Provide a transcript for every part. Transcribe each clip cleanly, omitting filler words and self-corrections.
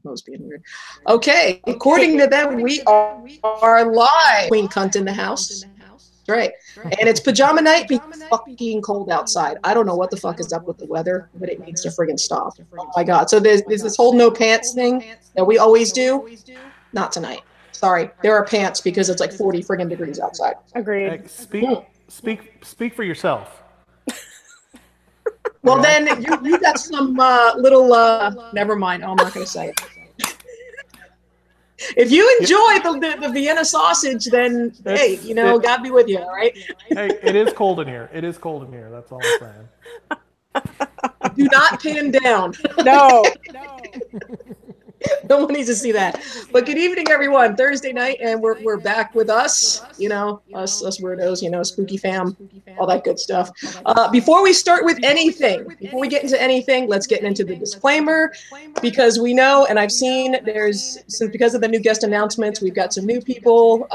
was being weird. Okay, according to them, we are live. Queen cunt in the house. Right. And it's pajama night because it's fucking cold outside. I don't know what the fuck is up with the weather, but it needs to friggin' stop. Oh my God. So there's this whole no pants thing that we always do. Not tonight. Sorry. There are pants because it's like 40 friggin' degrees outside. Agreed. Speak for yourself. Well, then you got some little, never mind. Oh, I'm not going to say it. If you enjoy the Vienna sausage, then hey, you know, God be with you, all right? Hey, it is cold in here. It is cold in here. That's all I'm saying. Do not pin down. No. No one needs to see that. But good evening, everyone. Thursday night, and we're back with us. You know, us weirdos. You know, spooky fam, all that good stuff. Before we start with anything, before we get into anything, let's get into the disclaimer, because we know, and I've seen because of the new guest announcements, we've got some new people,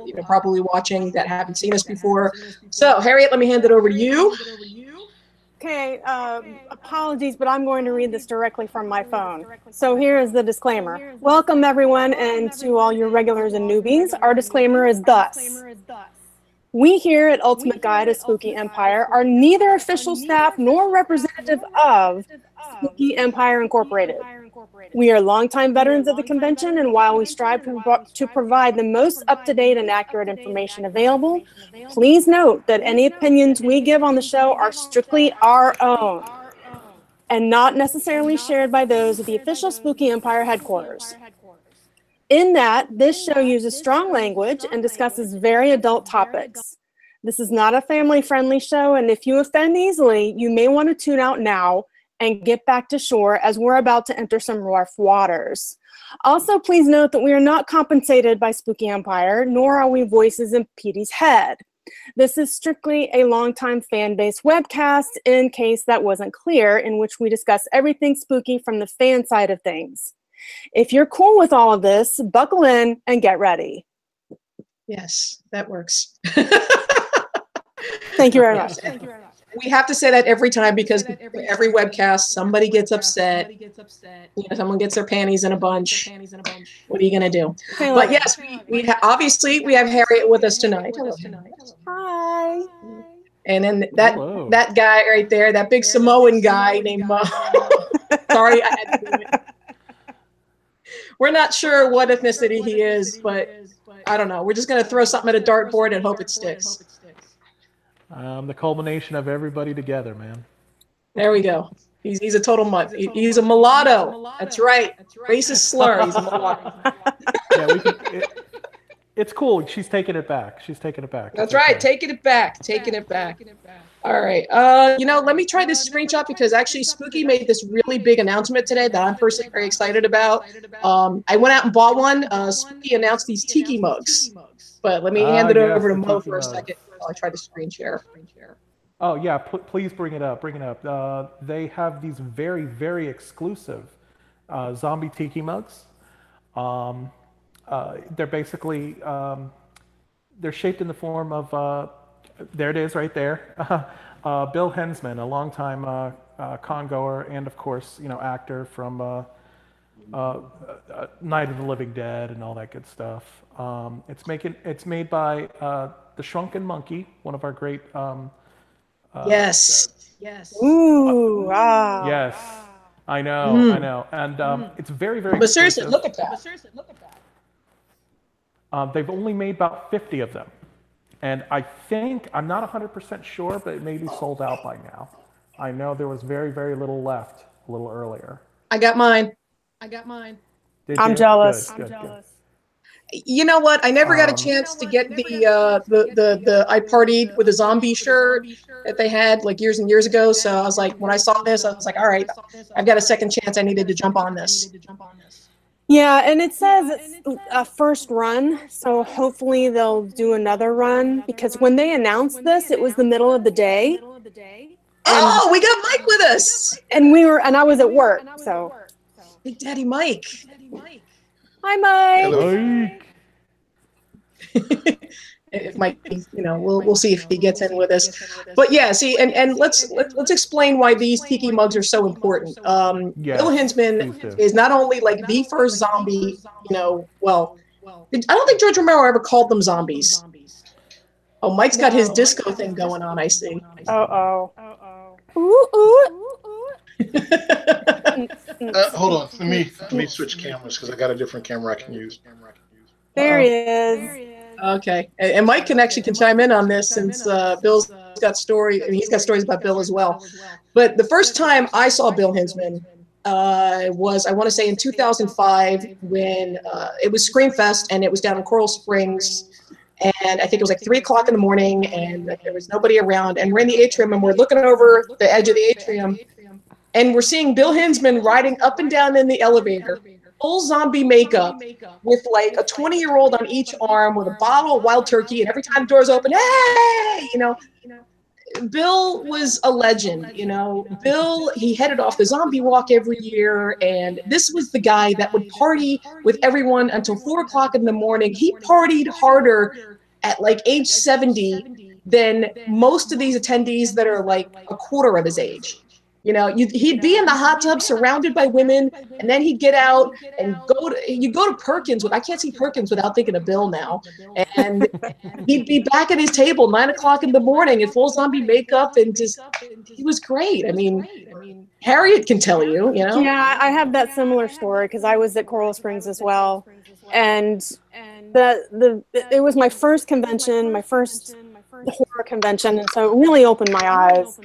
you know, probably watching that haven't seen us before. So, Harriet, let me hand it over to you. Okay, apologies, but I'm going to read this directly from my phone. So here is the disclaimer. Welcome, everyone, and to all your regulars and newbies. Our disclaimer is thus. We here at Ultimate Guide of Spooky Empire are neither official staff nor representative of Spooky Empire Incorporated. We are longtime veterans of the convention, and while we strive to provide the most up-to-date and accurate information available, please note that any opinions we give on the show are strictly our own and not necessarily shared by those of the official Spooky Empire headquarters. In that, this show uses strong language and discusses very adult topics. This is not a family-friendly show, and if you offend easily, you may want to tune out now and get back to shore, as we're about to enter some rough waters. Also, please note that we are not compensated by Spooky Empire, nor are we voices in Petey's head. This is strictly a longtime fan-based webcast, in case that wasn't clear, in which we discuss everything spooky from the fan side of things. If you're cool with all of this, buckle in and get ready. Yes, that works. Thank you very much. Thank you very much. We have to say that every time, because every webcast, somebody gets upset. You know, someone gets their panties in a bunch. What are you going to do? But yes, we obviously we have Harriet with us tonight. Hi. And then that guy right there, that big Samoan guy named sorry, I had to do it. We're not sure what ethnicity he is, but I don't know. We're just going to throw something at a dartboard and hope it sticks. The culmination of everybody together, man. There we go. He's a total mutt. He's a mulatto. That's right. Racist slur. He's a mulatto. Yeah, it's cool. She's taking it back. She's taking it back. That's right. Taking it back. Taking it back. All right. You know, let me try this screenshot, because actually Spooky made this really big announcement today that I'm personally very excited about. I went out and bought one. Spooky announced these tiki mugs. But let me hand it over to Mo for a second while I try to screen share. Oh, yeah. Please bring it up. Bring it up. They have these very, very exclusive zombie tiki mugs. They're basically, they're shaped in the form of, there it is right there. Bill Hensman, a longtime con-goer and, of course, you know, actor from Night of the Living Dead and all that good stuff. It's made by the Shrunken Monkey, one of our great. Yes. Ooh, wow. Yes, I know, and it's very, very. But seriously, look at that. They've only made about 50 of them, and I think, I'm not 100% sure, but it may be sold out by now. I know there was very, very little left a little earlier. I got mine. I'm jealous. Good. You know what? I never got a chance to get the I partied with a zombie shirt that they had like years and years ago. So I was like, when I saw this, I was like, all right, I've got a second chance. I needed to jump on this. Yeah, and it says it's a first run, so hopefully they'll do another run, because when they announced this, it was the middle of the day. Oh, we got Mike with us. And I was at work, so. Big Daddy Mike. Hi, Mike. Hello. if Mike, we'll see if he gets in with us. But yeah, see, and let's explain why these tiki mugs are so important. Bill Hinsman is not only like the first zombie, well, I don't think George Romero ever called them zombies. Oh, Mike's got his disco thing going on, I see. Uh-oh. Ooh, ooh. Hold on, let me switch cameras because I got a different camera I can use. There he is. Okay, and Mike can chime in on this since Bill's got he's got stories about Bill as well. But the first time I saw Bill Hinsman was, I want to say, in 2005 when it was Screamfest, and it was down in Coral Springs. And I think it was like 3 o'clock in the morning, and there was nobody around. And we're in the atrium, and we're looking over the edge of the atrium, and we're seeing Bill Hinsman riding up and down in the elevator, full zombie makeup, with like a 20-year-old on each arm, with a bottle of wild turkey, and every time the doors open, hey, Bill was a legend. Bill, he headed off the zombie walk every year, and this was the guy that would party with everyone until 4 o'clock in the morning. He partied harder at like age 70 than most of these attendees that are like a quarter of his age. He'd be in the hot tub surrounded by women, and then he'd get out and go to Perkins. I can't see Perkins without thinking of Bill now. And he'd be back at his table 9 o'clock in the morning in full zombie makeup, and he was great. I mean, Harriett can tell you, Yeah, I have that similar story because I was at Coral Springs as well, and it was my first convention, my first horror convention, and so it really opened my eyes.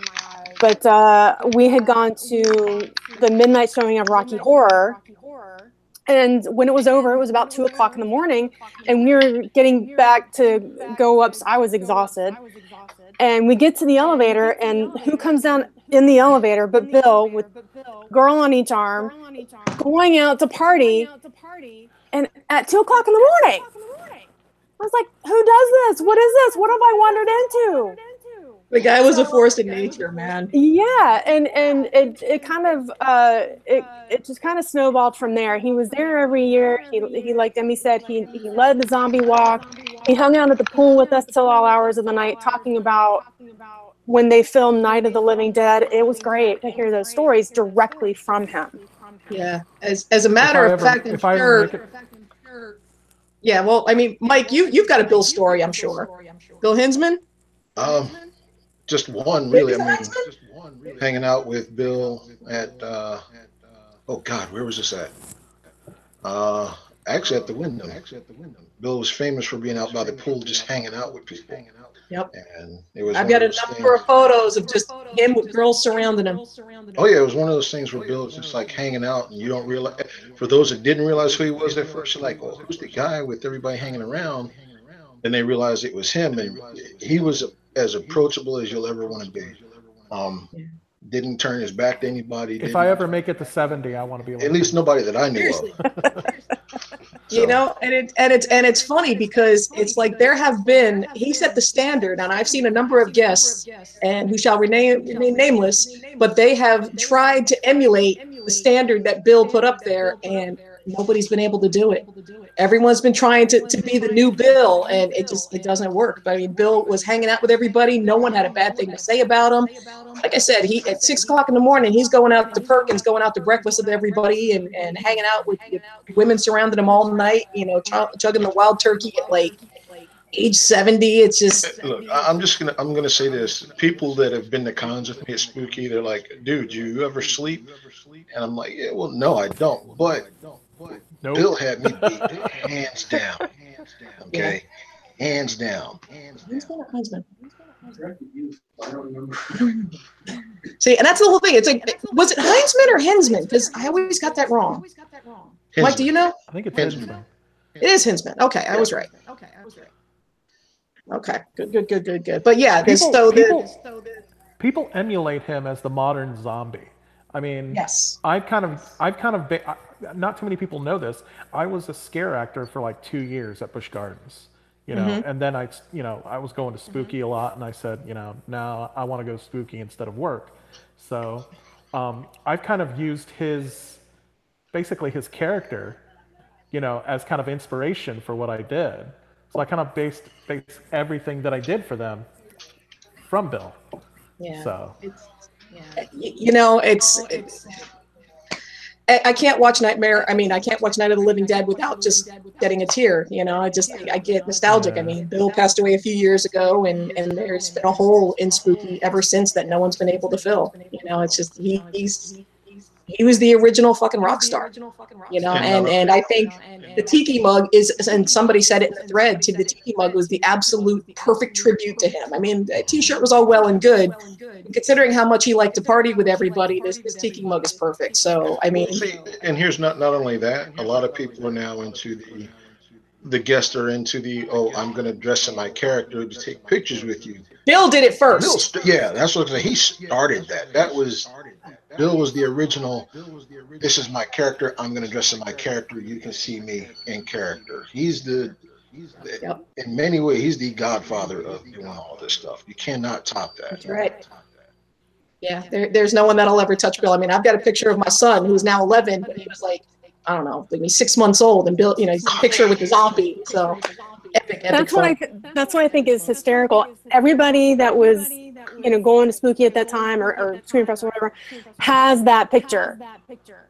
But we had gone to the midnight showing of Rocky Horror, and when it was over, it was about 2 o'clock in the morning, and we were getting back to go up. I was exhausted, and we get to the elevator, and who comes down in the elevator but Bill, with a girl on each arm, going out to party, and at 2 o'clock in the morning. I was like, who does this? What is this? What have I wandered into? The guy was a force in nature, man. Yeah, and it kind of it just kind of snowballed from there. He was there every year. He like Demmie said, he led the zombie walk. He hung out at the pool with us till all hours of the night, talking about when they filmed Night of the Living Dead. It was great to hear those stories directly from him. Yeah, as a matter of fact, I'm sure. Yeah, well, I mean, Mike, you've got a Bill story, I'm sure. Bill Hinsman? Just one, really. I mean, hanging out with Bill at, oh God, where was this at? Actually at the Wyndham. Bill was famous for being out by the pool, just hanging out with people. Yep. And it was. I've got a number of photos of just him with girls surrounding him. Oh yeah, it was one of those things where Bill was just like hanging out, and you don't realize. For those that didn't realize who he was at first, you're like, "Oh, who's the guy with everybody hanging around?" And they realized it was him, and he was as approachable as you'll ever want to be. Didn't turn his back to anybody. If I ever make it to 70, I want to be at least nobody that I knew of. So. And it's funny because it's like he set the standard, and I've seen a number of guests, and who shall remain nameless, but they have tried to emulate the standard that Bill put up there, and nobody's been able to do it. Everyone's been trying to be the new Bill, and it doesn't work. But I mean, Bill was hanging out with everybody. No one had a bad thing to say about him. Like I said, at 6 o'clock in the morning, he's going out to Perkins, going out to breakfast with everybody, and hanging out with women surrounding him all night, chugging the wild turkey at like age 70. It's just, look, I'm gonna say this. People that have been to cons with me at Spooky, they're like, dude, you ever sleep? And I'm like, yeah, well, no, I don't. But nope. Bill had me beat hands down. Okay, hands down. I don't remember. See, and that's the whole thing. It's like, was it Heinzman or Hinsman? Because I always got that wrong. Hinsman. Mike, do you know? I think it's Hinsman. It is Hinsman. Okay, I was right. Okay, good. But yeah, people emulate him as the modern zombie. I mean, yes. I've kind of been, not too many people know this. I was a scare actor for like 2 years at Busch Gardens, and then I was going to Spooky a lot, and I said, now I want to go Spooky instead of work. So I've kind of used basically his character, as kind of inspiration for what I did. So I kind of based everything that I did for them from Bill. Yeah. So you know, it's I can't watch Nightmare. I mean, I can't watch Night of the Living Dead without just getting a tear. You know, I get nostalgic. I mean, Bill passed away a few years ago, and there's been a hole in Spooky ever since that no one's been able to fill. You know, it's just he was the original fucking rock star, you know, and I think the tiki mug is, and somebody said it in the thread too, the tiki mug was the absolute perfect tribute to him. I mean, a t-shirt was all well and good, considering how much he liked to party with everybody. This tiki mug is perfect. So, I mean, see, and here's not only that, a lot of people are now into the guests are into the, oh, I'm going to dress in my character to take pictures with you. Bill did it first. Yeah, that's what he started that. Bill was the original. This is my character. I'm going to dress in my character. You can see me in character. In many ways, he's the godfather of doing all this stuff. You cannot top that. That's right. Yeah, there's no one that'll ever touch Bill. I mean, I've got a picture of my son who's now 11, but he was like, I don't know, maybe 6 months old, and Bill, you know, he's a picture with the zombie. So epic. That's what I think is hysterical. Everybody that was, you know, going to Spooky at that time or Screen Fest or whatever has that picture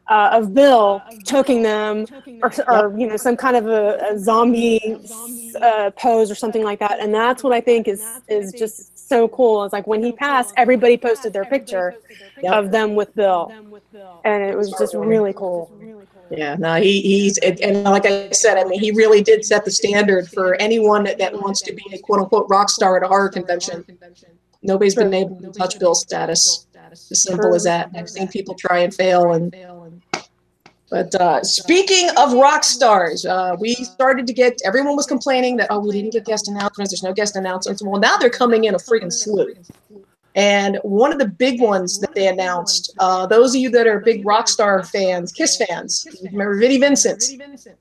of Bill choking them or you know, some kind of a zombie pose or something like that. And that's what I think is just so cool. It's like when he passed, everybody posted their picture of them with Bill, and it was just really cool. Yeah, no, he's and like I said, I mean, he really did set the standard for anyone that wants to be a quote unquote rock star at a horror convention. Nobody's been able to touch Bill's status. As simple as that. I've seen people try and fail. But speaking of rock stars, we started to get, everyone was complaining that, oh, we didn't get guest announcements. There's no guest announcements. Well, now they're coming in a freaking slew. And one of the big ones that they announced, those of you that are big Rockstar fans, Kiss fans, remember Vinnie Vincent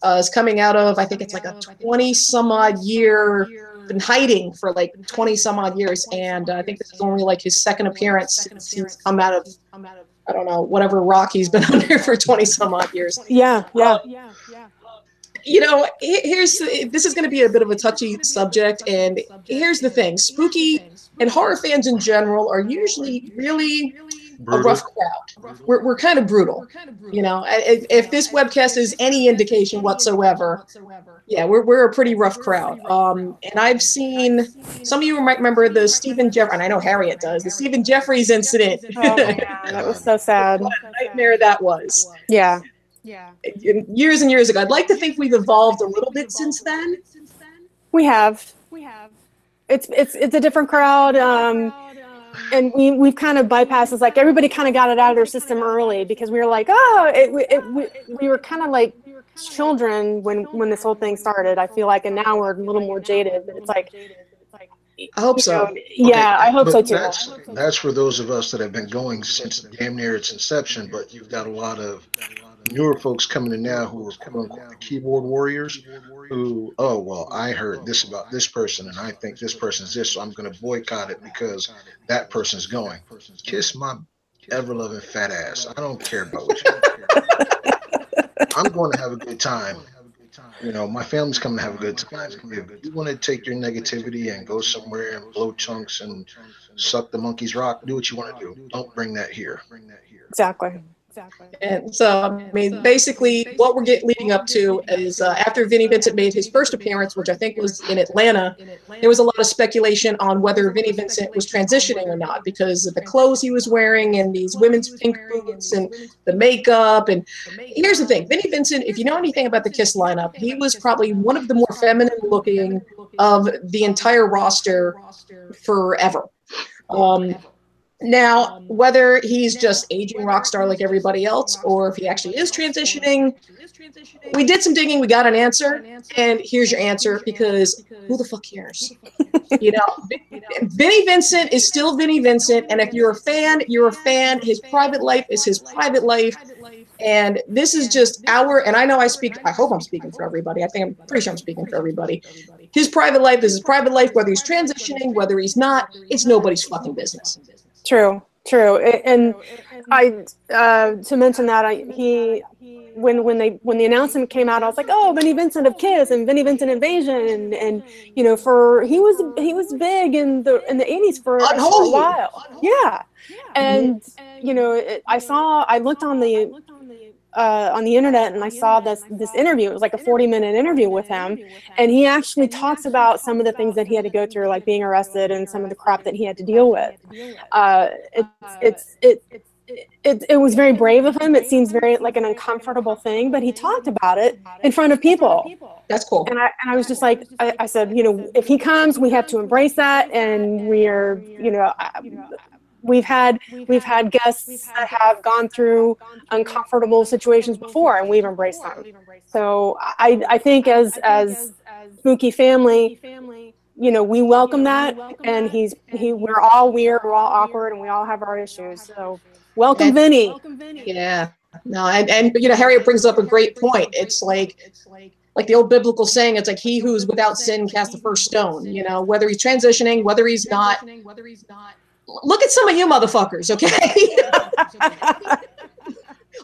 is coming out of, I think it's like a 20-some-odd year, been hiding for like 20-some-odd years, and I think this is only like his second appearance since he's come out of, I don't know, whatever rock he's been under for 20-some-odd years. Yeah. You know, this is going to be a bit of a touchy subject, and here's the thing. Spooky and horror fans in general are usually really brutal. A rough crowd. We're kind of brutal. You know, if this webcast is any indication whatsoever, yeah, we're a pretty rough crowd. And I've seen, some of you might remember the Stephen Jeffries, and I know Harriett does, the Stephen Jeffries incident. Oh, yeah, that was so sad. What a nightmare that was. Yeah. Years and years ago. I'd like to think we've evolved a little bit since then. We have. It's a different crowd, and we've kind of bypassed. It's like everybody kind of got it out of their system early because we were like, we were kind of like children when this whole thing started. I feel like, and now we're a little more jaded. It's like, I hope so. Yeah, I hope so too. That's for those of us that have been going since damn near its inception. But you've got a lot of newer folks coming in now who are quote unquote the keyboard warriors who, oh, well, I heard this about this person and I think this person's this, so I'm going to boycott it because that person's going. Kiss my ever-loving fat ass. I don't care about what you I'm going to have a good time. You know, my family's coming to have a good time. If you want to take your negativity and go somewhere and blow chunks and suck the monkey's rock, do what you want to do. Don't bring that here. Exactly. And so, I mean, basically what we're leading up to is after Vinnie Vincent made his first appearance, which I think was in Atlanta, there was a lot of speculation on whether Vinnie Vincent was transitioning or not because of the clothes he was wearing and these women's pink boots and the makeup. And here's the thing, Vinnie Vincent, if you know anything about the Kiss lineup, he was probably one of the more feminine looking of the entire roster forever. Now, whether he's just aging rock star like everybody else, or if he actually is transitioning, we did some digging, we got an answer, and here's your answer, because who the fuck cares? You know, Vinnie Vincent is still Vinnie Vincent, and if you're a fan, you're a fan. His private life is his private life, and this is just and I know I hope I'm speaking for everybody. I'm pretty sure I'm speaking for everybody. His private life is his private life, whether he's transitioning, whether he's not, it's nobody's fucking business. True. And I to mention that he when the announcement came out, I was like, oh, Vinnie Vincent of Kiss and Vinnie Vincent Invasion, and you know, he was big in the 80s for a while. Yeah. And you know, I looked on the internet, and I saw this interview. It was like a 40-minute interview with him, and he actually talks about some of the things that he had to go through, like being arrested and some of the crap that he had to deal with. It was very brave of him. It seems very like an uncomfortable thing, but he talked about it in front of people. That's cool. And I was just like, I said, you know, if he comes, we have to embrace that, and we're, you know, we've had guests that have gone through uncomfortable situations before, and we've embraced them. So I think as Spooky family, you know, we welcome that, and we're all weird, we're all awkward, and we all have our issues. So welcome, Vinny. Yeah. No, and you know, Harriett brings up a great point. It's like the old biblical saying, it's like he who's without sin cast the first stone. You know, whether he's transitioning, whether he's not. Look at some of you motherfuckers, okay?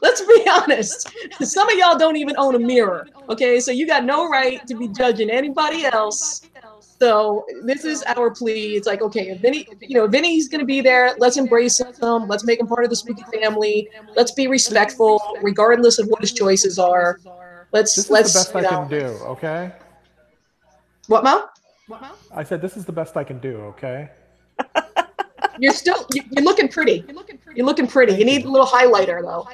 Let's be honest. Some of y'all don't even own a mirror, okay? So you got no right to be judging anybody else. So this is our plea. It's like, okay, if Vinny's going to be there, let's embrace him. Let's make him part of the Spooky family. Let's be respectful, regardless of what his choices are. This is the best I can do, okay? What, Mo? I said, this is the best I can do, okay? You're looking pretty. You're looking pretty. You need a little highlighter, though.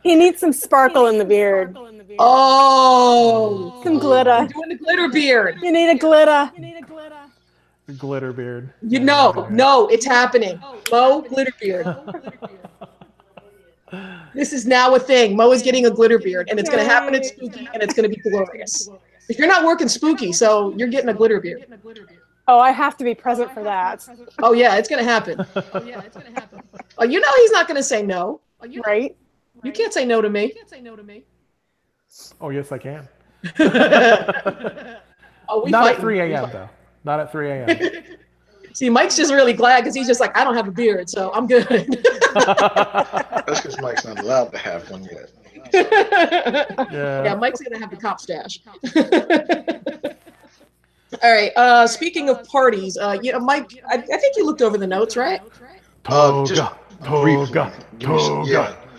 He needs some sparkle in the beard. Oh, some glitter. You're doing the glitter beard. You need a glitter. The glitter beard. You know, no, it's happening. Mo, glitter beard. This is now a thing. Mo is getting a glitter beard, and it's going to happen at Spooky, and it's going to be glorious. If you're not working Spooky, so you're getting a glitter beard. Oh, I have to be present for that. Oh yeah, it's gonna happen. Oh, you know he's not gonna say no. Right? You can't say no to me. Oh yes, I can. Not at 3 a.m. though. Not at 3 a.m. See, Mike's just really glad because he's just like, I don't have a beard, so I'm good. That's because Mike's not allowed to have one yet. Yeah, Mike's gonna have the cop stash. All right. Speaking of parties, you know, Mike, I think you looked over the notes, right? Toga.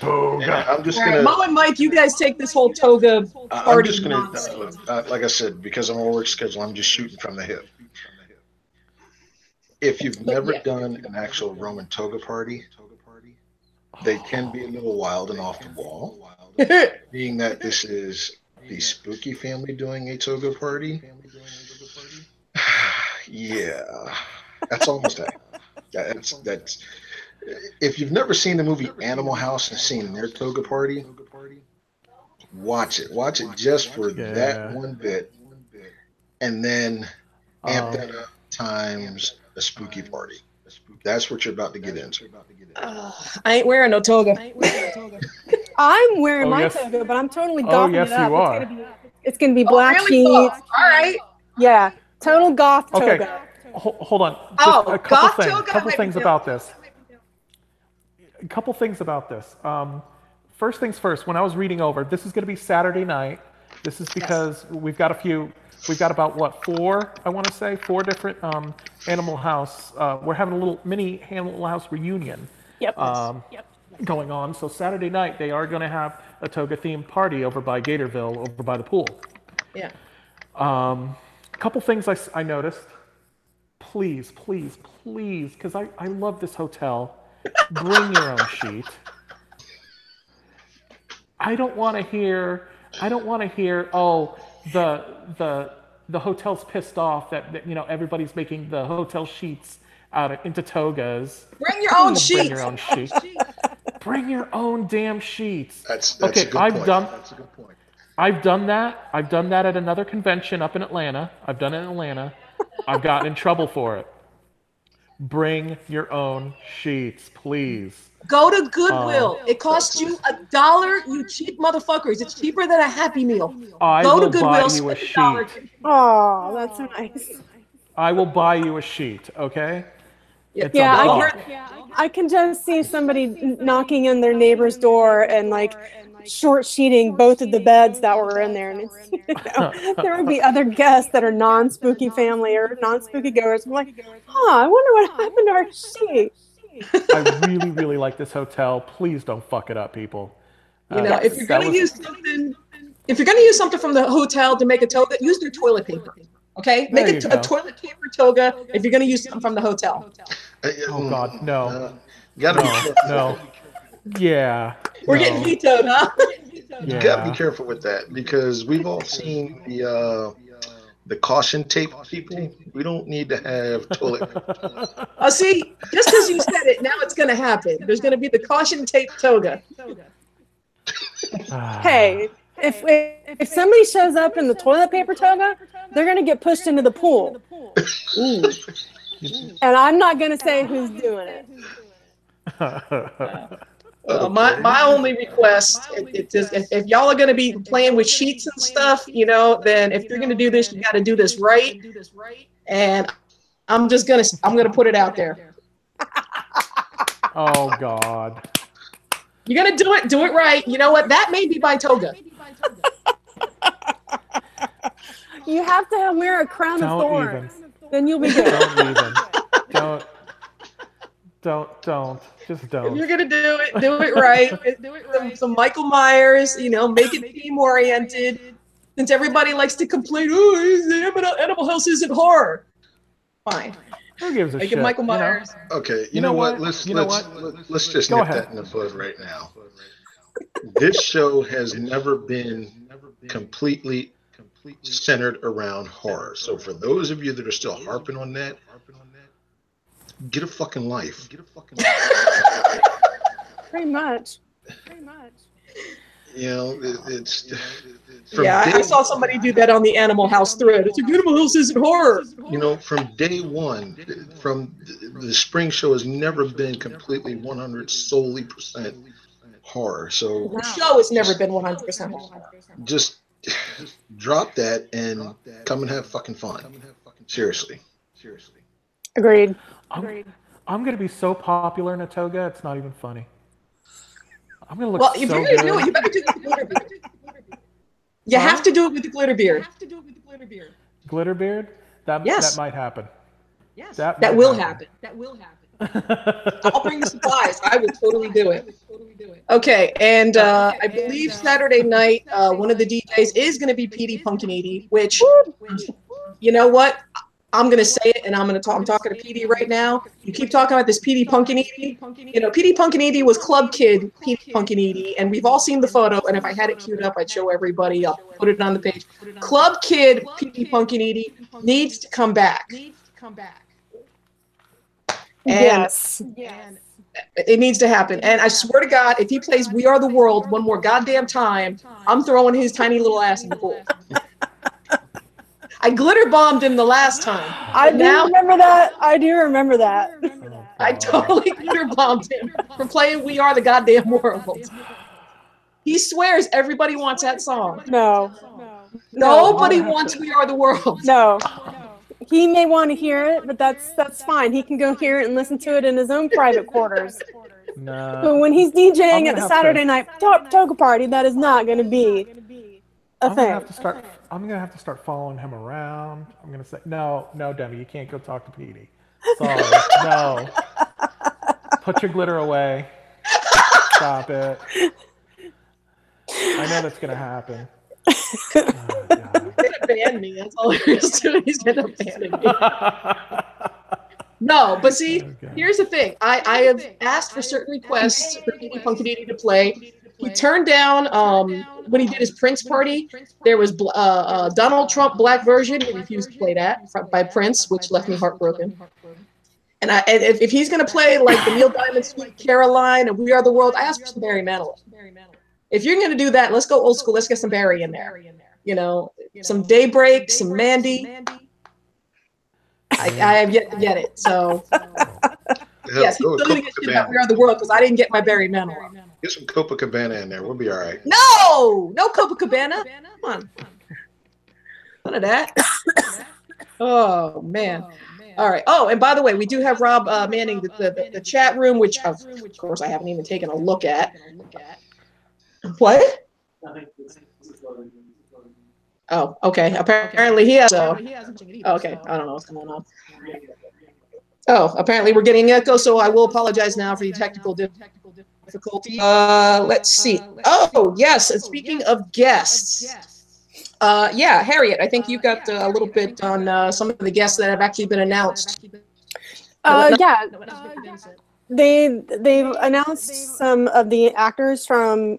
Yeah, I'm just gonna. Mo and Mike, you guys take this whole toga party. I'm just gonna, like I said, because I'm on a work schedule, I'm just shooting from the hip. If you've never done an actual Roman toga party, they can be a little wild and off the wall. Being that this is the Spooky family doing a toga party. Yeah, that's almost that. That's. If you've never seen the movie Animal House and seen their toga party, watch it. Watch it just for that one bit, and then amp that up times a spooky party. That's what you're about to get into. I ain't wearing no toga. I'm wearing my toga, but I'm totally gothing yes, it up. You are. It's gonna be black sheets. All right. Yeah, total goth toga. Okay, hold on. Just a couple things about this. A couple things about this. First things first, when I was reading over, this is going to be Saturday night. This is because we've got about four different Animal House. We're having a little mini Animal House reunion going on. So Saturday night, they are going to have a toga themed party over by Gatorville, over by the pool. Yeah. A couple things I noticed. Please, because I love this hotel. Bring your own sheet. I don't want to hear. Oh, the hotel's pissed off that you know everybody's making the hotel sheets into togas. Bring your own sheets. Bring your own sheets. Bring your own damn sheets. That's okay. A good point. That's a good point. I've done that. I've done that at another convention up in Atlanta. I've done it in Atlanta. I've gotten in trouble for it. Bring your own sheets, please. Go to Goodwill. It costs you $1, you cheap motherfuckers. It's cheaper than a Happy Meal. Go to Goodwill, buy you a sheet. Oh, that's nice. I will buy you a sheet, okay? I can just see somebody knocking on their neighbor's door and like short sheeting both of the beds that were in there, and it's, there would be other guests that are non-spooky family or non-spooky goers. I'm like, I wonder what happened to our sheet. I really, really like this hotel. Please don't fuck it up, people. If you're gonna use something from the hotel to make a toga, use their toilet paper. Okay, make a toilet paper toga if you're gonna use something from the hotel. Oh God, no. No. Yeah. We're getting vetoed, huh? You gotta be careful with that, because we've all seen the caution tape people. We don't need to have toilet. See, just because you said it, now it's gonna happen. There's gonna be the caution tape toga. Hey, if somebody shows up in the toilet paper toga, they're gonna get pushed into the pool. Ooh. And I'm not gonna say who's doing it. My only request, if y'all are going to be playing with sheets and stuff, then if you're going to do this, you got to do this right. And I'm gonna put it out there. Oh God. You're gonna do it right. You know what? That may be by toga. You have to wear a crown of thorns. Then you'll be good. Don't even. Don't. Just don't. If you're gonna do it right. Do it right. Some Michael Myers, make it theme oriented. Since everybody likes to complain, the Animal House isn't horror. Fine. Who gives a shit? Make it Michael Myers. Okay, you know what? Let's just nip that in the bud right now. This show has never been completely centered around horror. So for those of you that are still harping on that, get a fucking life. Pretty much. It's. I saw somebody do that on the Animal House thread. It's like, Animal House isn't horror. From day one, from the spring show has never been completely 100% horror. So the show has never been 100% horror. Just drop that and come and have fucking fun. Seriously. Agreed. I'm gonna be so popular in a toga, it's not even funny. I'm gonna look if so you're gonna good. do it, you better do it with the glitter beard. You have to do it with the glitter beard. Glitter beard? That might happen. Yes. That will happen. I'll bring the supplies. I will totally do it. Okay, and I believe Saturday night, one of the DJs is going to be PD Punkinity, which, you know what? I'm going to say it, and I'm talking to PD right now. You keep talking about this PD Punkinity. PD Punkinity was Club Kid PD Punkinity, and we've all seen the photo, and if I had it queued up, I'd show everybody. I'll put it on the page. Club Kid PD Punkinity needs to come back. Yes. It needs to happen. And I swear to God, if he plays We Are the World one more goddamn time, I'm throwing his tiny little ass in the pool. I glitter bombed him the last time. I do remember that. I totally glitter bombed him for playing We Are the Goddamn World. He swears everybody wants that song. No. Nobody wants We Are the World. No. He may want to hear it, but that's fine. He can go hear it and listen to it in his own private quarters. No. But when he's DJing at the Saturday night toga party, that is not going to be a thing. I'm gonna have to start following him around. I'm gonna say, no, Demmie, you can't go talk to Petey. Sorry, no. Put your glitter away. Stop it. I know that's gonna happen. He's gonna ban me. That's all there is to it. He's gonna ban me. No, but see, here's the thing. I have asked for certain requests for PD Punkinity to play. He turned down when he did his Prince party. There was Donald Trump black version. He refused to play that by Prince, which left me heartbroken. And if he's gonna play like the Neil Diamond Sweet Caroline and We Are the World, I asked for some Barry Manilow. If you're gonna do that, let's go old school. Let's get some Barry in there. Some Daybreak, some Mandy. I have yet to get it. So yes, he's still gonna get shit about We Are the World because I didn't get my Barry Manilow. Get some Copacabana in there. We'll be all right. No Copacabana. Come on. None of that. Oh, man. All right. Oh, and by the way, we do have Rob manning the chat room, which of course I haven't even taken a look at. What? Oh, okay. Apparently he has. So, okay. I don't know what's going on. Oh, apparently we're getting echo, so I will apologize now for the technical difficulty. Let's see. Oh, yes. And speaking of guests, yeah, Harriett, I think you got a little bit on some of the guests that have actually been announced. Yeah, they've announced some of the actors from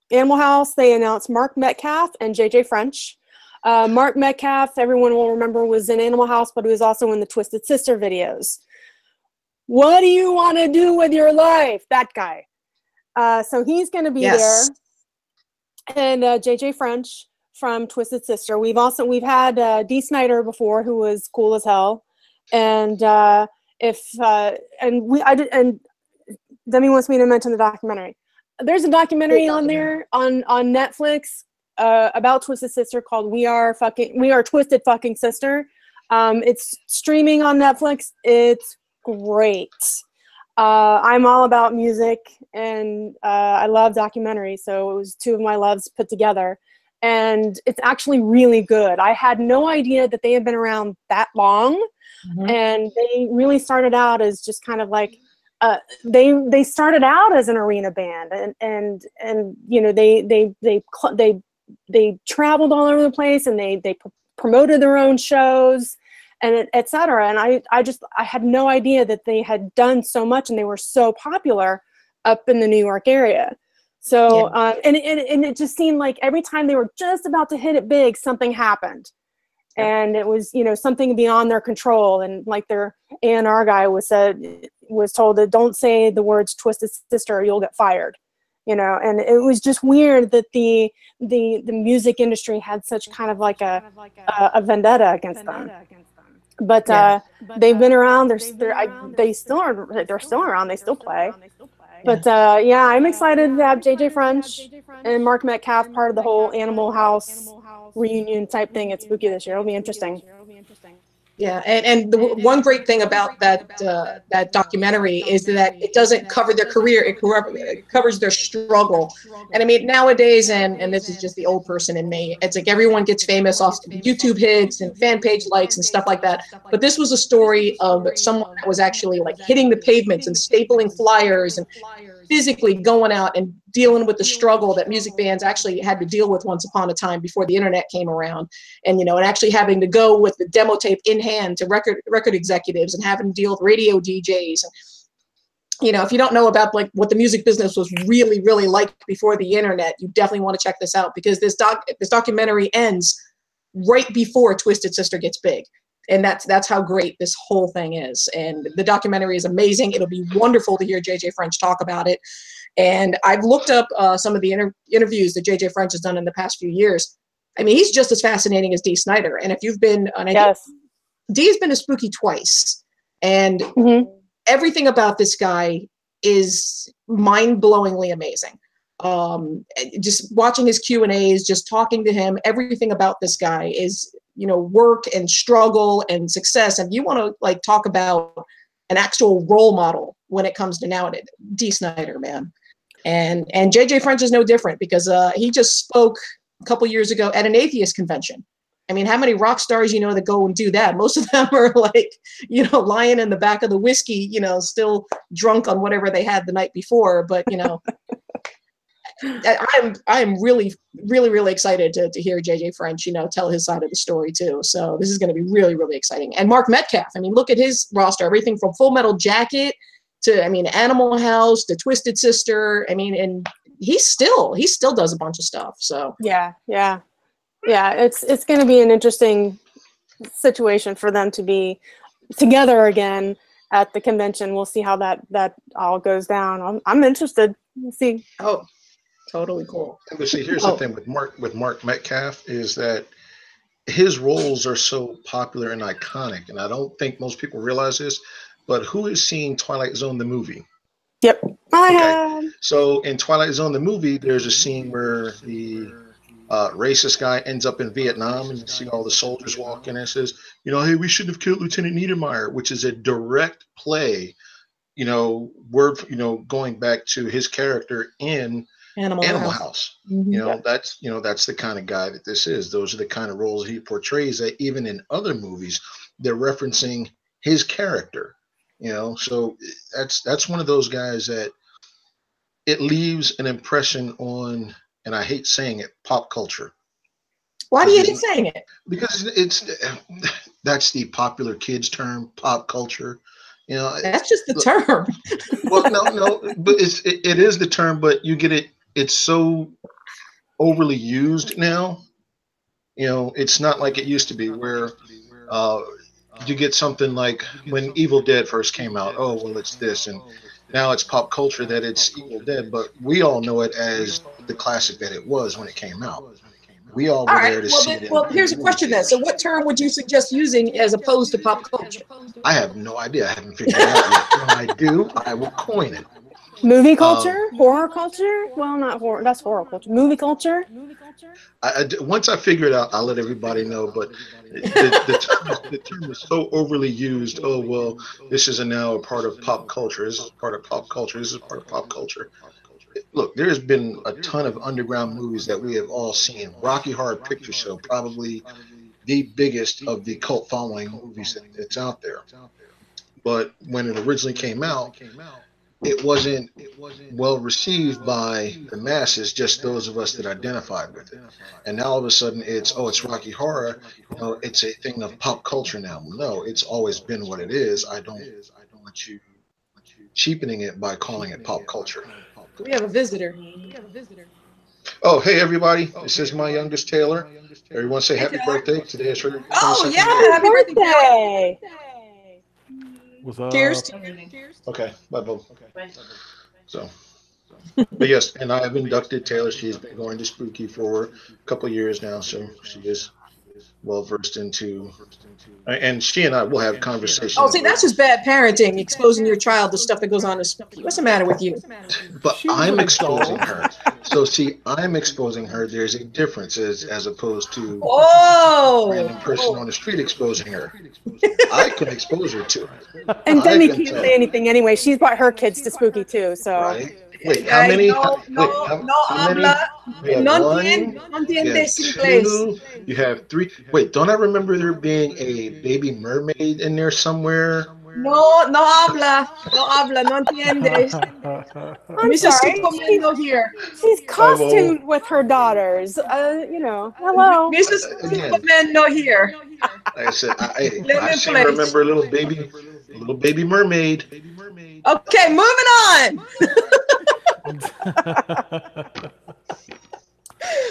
Animal House. They announced Mark Metcalf and JJ French. Mark Metcalf, everyone will remember, was in Animal House, but he was also in the Twisted Sister videos. What do you want to do with your life? That guy. So he's going to be there. And JJ French from Twisted Sister. We've had Dee Snider before, who was cool as hell. And Demmie wants me to mention the documentary. There's a documentary on there on Netflix about Twisted Sister called We Are Twisted Fucking Sister. It's streaming on Netflix. It's great. I'm all about music, and I love documentaries, so it was two of my loves put together. And it's actually really good. I had no idea that they had been around that long. Mm-hmm. And they really started out as just kind of like they started out as an arena band, and you know they traveled all over the place, and they promoted their own shows, and etc. And I had no idea that they had done so much, and they were so popular up in the New York area. So and it just seemed like every time they were just about to hit it big, something happened. And it was, you know, something beyond their control. And like their A&R guy was told that don't say the words Twisted Sister or you'll get fired, you know. And it was just weird that the music industry had such kind of like a vendetta against them. But they've been around. They're still around. They still play. But yeah, I'm excited to have JJ French and Mark Metcalf part of the whole Animal House reunion type thing at Spooky this year. It'll be interesting. Yeah, and the one great thing about that documentary is that it doesn't cover their career; it covers their struggle. And I mean, nowadays, and this is just the old person in me, it's like everyone gets famous off YouTube hits and fan page likes and stuff like that. But this was a story of someone that was actually like hitting the pavements and stapling flyers and physically going out and dealing with the struggle that music bands actually had to deal with once upon a time before the internet came around, and and actually having to go with the demo tape in hand to record executives and having to deal with radio DJs. And if you don't know about like what the music business was really like before the internet, you definitely want to check this out, because this documentary ends right before Twisted Sister gets big. And that's how great this whole thing is. And the documentary is amazing. It'll be wonderful to hear JJ French talk about it. And I've looked up some of the interviews that JJ French has done in the past few years. I mean, he's just as fascinating as Dee Snider. And if you've been on Dee's been to Spooky twice. And everything about this guy is mind-blowingly amazing. Just watching his Q&As, just talking to him, everything about this guy is work and struggle and success. And you want to like talk about an actual role model when it comes to nowadays, Dee Snider, man. And JJ French is no different, because he just spoke a couple years ago at an atheist convention. I mean, how many rock stars that go and do that? Most of them are like, lying in the back of the whiskey, still drunk on whatever they had the night before. But I'm really excited to hear JJ French, tell his side of the story too. So this is going to be really exciting. And Mark Metcalf, I mean, look at his roster, everything from Full Metal Jacket to, Animal House to Twisted Sister. I mean, and he still does a bunch of stuff. So yeah. It's going to be an interesting situation for them to be together again at the convention. We'll see how that all goes down. I'm interested. We'll see. Oh, totally cool. But see, here's the thing with Mark Metcalf is that his roles are so popular and iconic, and I don't think most people realize this. But who has seen Twilight Zone the movie? Yep, I have. So in Twilight Zone the movie, there's a scene where the racist guy ends up in Vietnam, and you see all the soldiers walk in and says, hey, we shouldn't have killed Lieutenant Niedermeyer, which is a direct play, going back to his character in Animal House. Mm-hmm. That's the kind of guy that this is. Those are the kind of roles he portrays that even in other movies, they're referencing his character, so that's one of those guys that it leaves an impression on, and I hate saying it, pop culture. Why do you hate saying it? Because that's the popular kids term, pop culture. That's just the term. Well, no, but it is the term, but you get it. It's so overly used now. It's not like it used to be where you get something like when Evil Dead first came out. Oh, well, it's this, and now it's pop culture that it's Evil Dead, but we all know it as the classic that it was when it came out. We all were there to see it. Well, here's a question then. So what term would you suggest using as opposed to pop culture? I have no idea. I haven't figured it out yet. When I do, I will coin it. Movie culture? Horror culture? Well, not horror. That's horror culture. Movie culture? Once I figure it out, I'll let everybody know. But the term is so overly used. Oh, well, this is now a part of pop culture. This is part of pop culture. This is part of pop culture. Look, there's been a ton of underground movies that we have all seen. Rocky Horror Picture Show, probably the biggest of the cult following movies that's out there. But when it originally came out, it wasn't well received by the masses, just those of us that identified with it. And now all of a sudden it's Rocky Horror. It's a thing of pop culture now. No, it's always been what it is. I don't want you cheapening it by calling it pop culture. We have a visitor. Oh, hey everybody! This is my youngest Taylor. Everyone say happy birthday. Today is her. Oh yeah, happy birthday! What's up? Cheers. Okay, bye, Bob. Okay. So, but yes, and I have inducted Taylor. She's been going to Spooky for a couple of years now, so she is well versed into. And she and I will have conversations. Oh, see, that's just bad parenting, exposing your child to stuff that goes on to Spooky. What's the matter with you? But I'm exposing her. So see, I'm exposing her. There's a difference as opposed to a random person on the street exposing her. I can expose her to it. And Demmie can't say anything anyway. She's brought her kids to Spooky too, so. Right? Wait, how many? No entiendes inglés. You have 3. Wait, don't I remember there being a baby mermaid in there somewhere? No habla, no entiendes. I'm sorry. No here. She's costumed with her daughters. Hello. Mrs. Superman no here. Like I said, I seem to remember a little baby mermaid. Okay, moving on.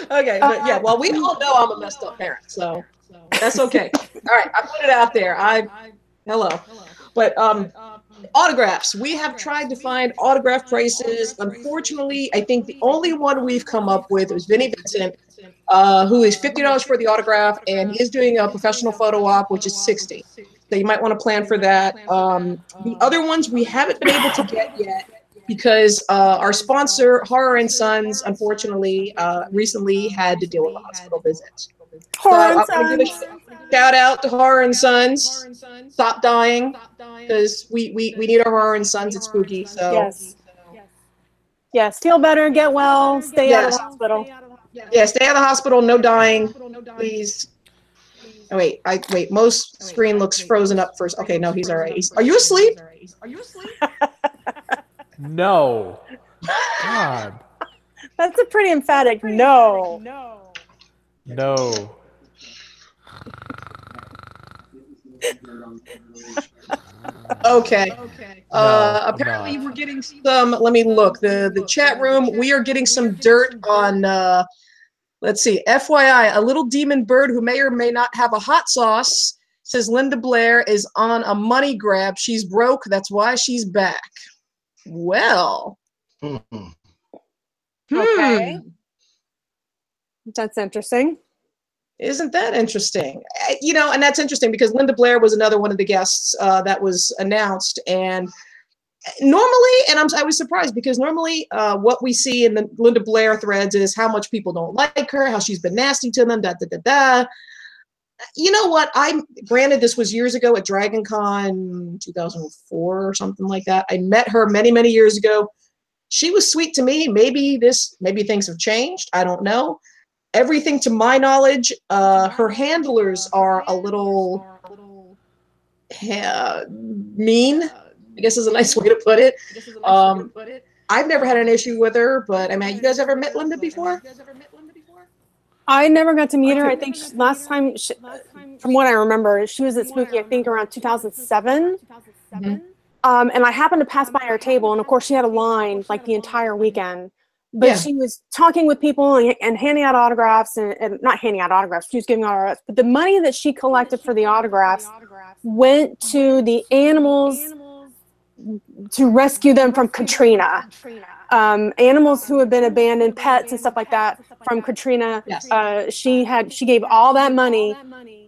Okay, but yeah, well, we all know I'm a messed up parent, so that's okay. All right, I put it out there. Hello. But autographs. We have tried to find autograph prices. Unfortunately, I think the only one we've come up with is Vinnie Vincent, who is $50 for the autograph, and he is doing a professional photo op, which is $60. So you might want to plan for that. The other ones we haven't been able to get yet because our sponsor, Horror and Sons, unfortunately, recently had to deal with a hospital visit. Horror and Sons. Shout out to Horror and Sons. Stop dying, because we need our Horror and Sons at Spooky. So yes, feel better, get well, stay out of the hospital. Yeah, stay out of the hospital. No dying, please. Oh, wait, most screen looks frozen up first. Okay, no, he's all right. Are you asleep? No. God. That's a pretty emphatic no. No. Okay. Apparently we're getting some, let me look, the chat room, we are getting some dirt on, let's see, FYI, a little demon bird who may or may not have a hot sauce says Linda Blair is on a money grab. She's broke. That's why she's back. Well. Okay. That's interesting. Isn't that interesting? And that's interesting because Linda Blair was another one of the guests that was announced. And normally, and I was surprised because normally what we see in the Linda Blair threads is how much people don't like her, how she's been nasty to them, You know what? Granted, this was years ago at Dragon Con 2004 or something like that. I met her many, many years ago. She was sweet to me. Maybe things have changed. I don't know. Everything to my knowledge, her handlers are a little mean, I guess is a nice way to put it. I've never had an issue with her, but I mean, you guys ever met Linda before? I never got to meet her. I think last time, from what I remember, she was at Spooky, I think around 2007. Mm-hmm. And I happened to pass by her table, and of course she had a line like the entire weekend. But she was talking with people and handing out autographs, and not handing out autographs, she was giving autographs. But the money that she collected for the autographs went to the animals to rescue them from Katrina. Animals who had been abandoned, pets and stuff like that from Katrina. Yes. She gave all that money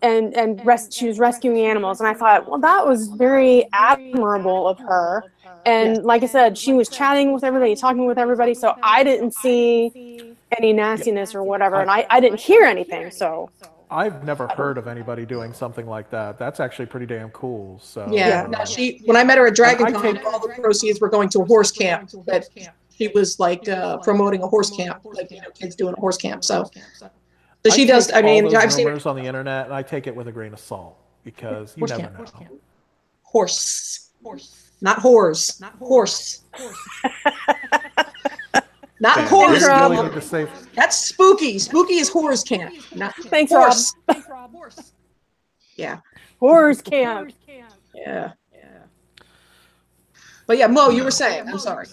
and she was rescuing animals. And I thought, well, that was very admirable of her. And like I said, she was chatting with everybody, talking with everybody. So I didn't see any nastiness or whatever. And I didn't hear anything. So I've never heard of anybody doing something like that. That's actually pretty damn cool. So no, when I met her at Dragon Con, all the proceeds were going to a horse camp that she was like promoting a horse camp, like kids doing a horse camp. So she does. I mean, I've seen rumors on the internet, and I take it with a grain of salt because you never know. Horse, not whores, horse. Not horse. That's spooky. Spooky is horse camp. Not Thanks, horse. Rob. Yeah. Horse camp. Yeah. But yeah, Mo, you were saying. I'm sorry.